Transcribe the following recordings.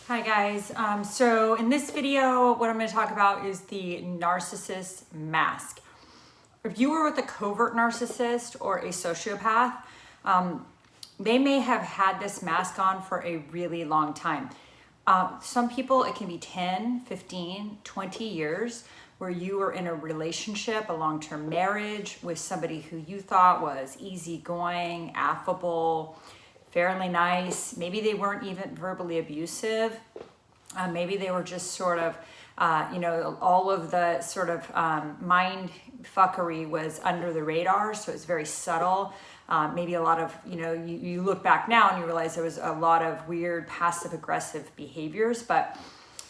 Hi guys, so in this video, what I'm going to talk about is the narcissist mask. If you were with a covert narcissist or a sociopath, they may have had this mask on for a really long time. Some people, it can be 10, 15, 20 years where you were in a relationship, a long-term marriage with somebody who you thought was easygoing, affable, fairly nice. Maybe they weren't even verbally abusive. Maybe they were just sort of, all of the sort of mind fuckery was under the radar. So it's very subtle. Maybe a lot of, you look back now and you realize there was a lot of weird passive aggressive behaviors. But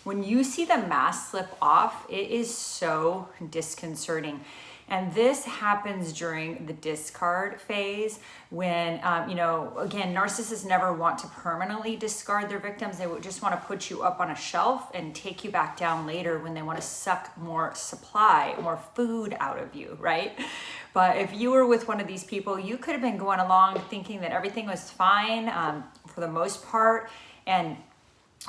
when you see the mask slip off, it is so disconcerting. And this happens during the discard phase when, again, narcissists never want to permanently discard their victims. They would just want to put you up on a shelf and take you back down later when they want to suck more supply, more food out of you, right? But if you were with one of these people, you could have been going along thinking that everything was fine for the most part. And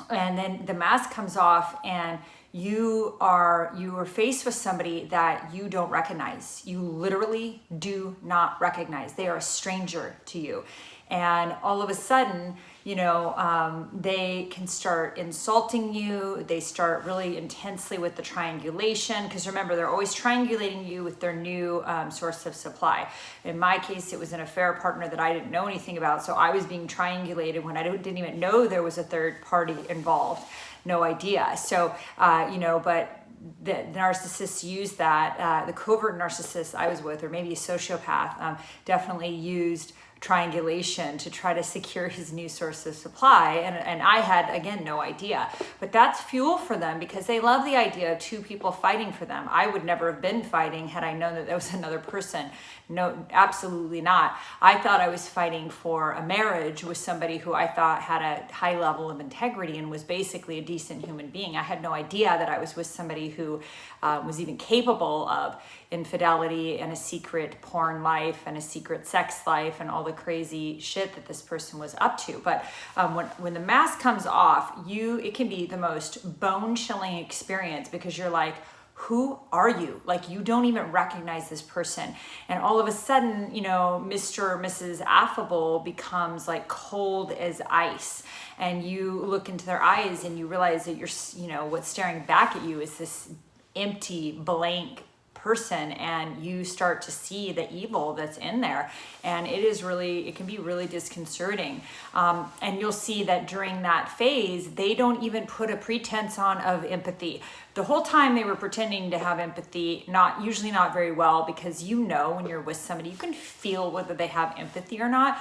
then the mask comes off and you are faced with somebody that you don't recognize. You literally do not recognize. They are a stranger to you. And all of a sudden, they can start insulting you. They start really intensely with the triangulation, because remember, they're always triangulating you with their new source of supply. In my case, it was an affair partner that I didn't know anything about. So I was being triangulated when I didn't even know there was a third party involved. No idea. So, but the narcissists use that. The covert narcissist I was with, or maybe a sociopath, definitely used triangulation to try to secure his new source of supply. And I had, again, no idea. But that's fuel for them because they love the idea of two people fighting for them. I would never have been fighting had I known that there was another person. No, absolutely not. I thought I was fighting for a marriage with somebody who I thought had a high level of integrity and was basically a decent human being. I had no idea that I was with somebody who was even capable of infidelity and a secret porn life and a secret sex life and all the crazy shit that this person was up to. But when the mask comes off, it can be the most bone-chilling experience because you're like, who are you? Like, you don't even recognize this person. And all of a sudden, Mr. or Mrs. Affable becomes like cold as ice. And you look into their eyes and you realize that what's staring back at you is this empty, blank person, and you start to see the evil that's in there, and it can be really disconcerting. And you'll see that during that phase, they don't even put a pretense on of empathy. The whole time they were pretending to have empathy, usually not very well, because when you're with somebody, you can feel whether they have empathy or not.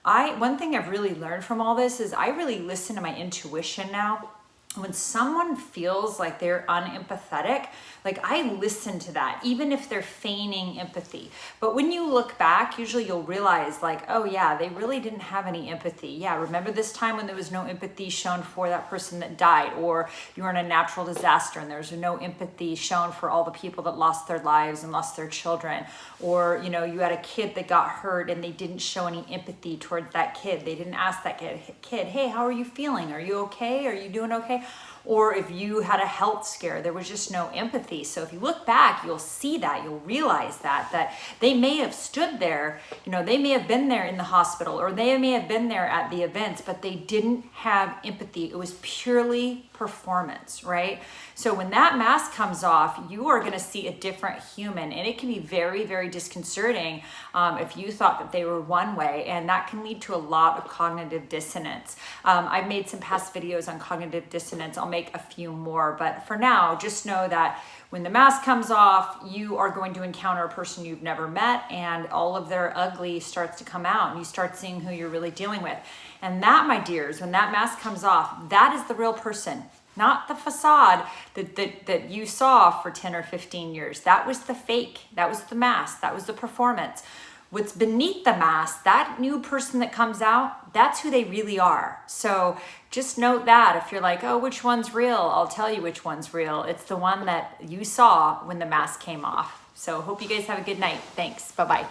One thing I've really learned from all this is I really listen to my intuition now. When someone feels like they're unempathetic, like I listen to that, even if they're feigning empathy. But when you look back, usually you'll realize like, oh yeah, they really didn't have any empathy. Yeah, remember this time when there was no empathy shown for that person that died, or you were in a natural disaster and there's no empathy shown for all the people that lost their lives and lost their children. Or, you had a kid that got hurt and they didn't show any empathy towards that kid. They didn't ask that kid, hey, how are you feeling? Are you okay? Are you doing okay? Or if you had a health scare, there was just no empathy. So if you look back, you'll see that, you'll realize that they may have stood there, they may have been there in the hospital, or they may have been there at the events, but they didn't have empathy. It was purely performance, right? So when that mask comes off, you are going to see a different human, and it can be very, very disconcerting if you thought that they were one way, and that can lead to a lot of cognitive dissonance. I've made some past videos on cognitive dissonance. I'll make a few more, but for now, just know that when the mask comes off, you are going to encounter a person you've never met, and all of their ugly starts to come out, and you start seeing who you're really dealing with. And that, my dears, when that mask comes off, that is the real person. Not the facade that you saw for 10 or 15 years. That was the fake. That was the mask. That was the performance. What's beneath the mask, that new person that comes out, that's who they really are. So just note that. If you're like, oh, which one's real? I'll tell you which one's real. It's the one that you saw when the mask came off. So hope you guys have a good night. Thanks. Bye-bye.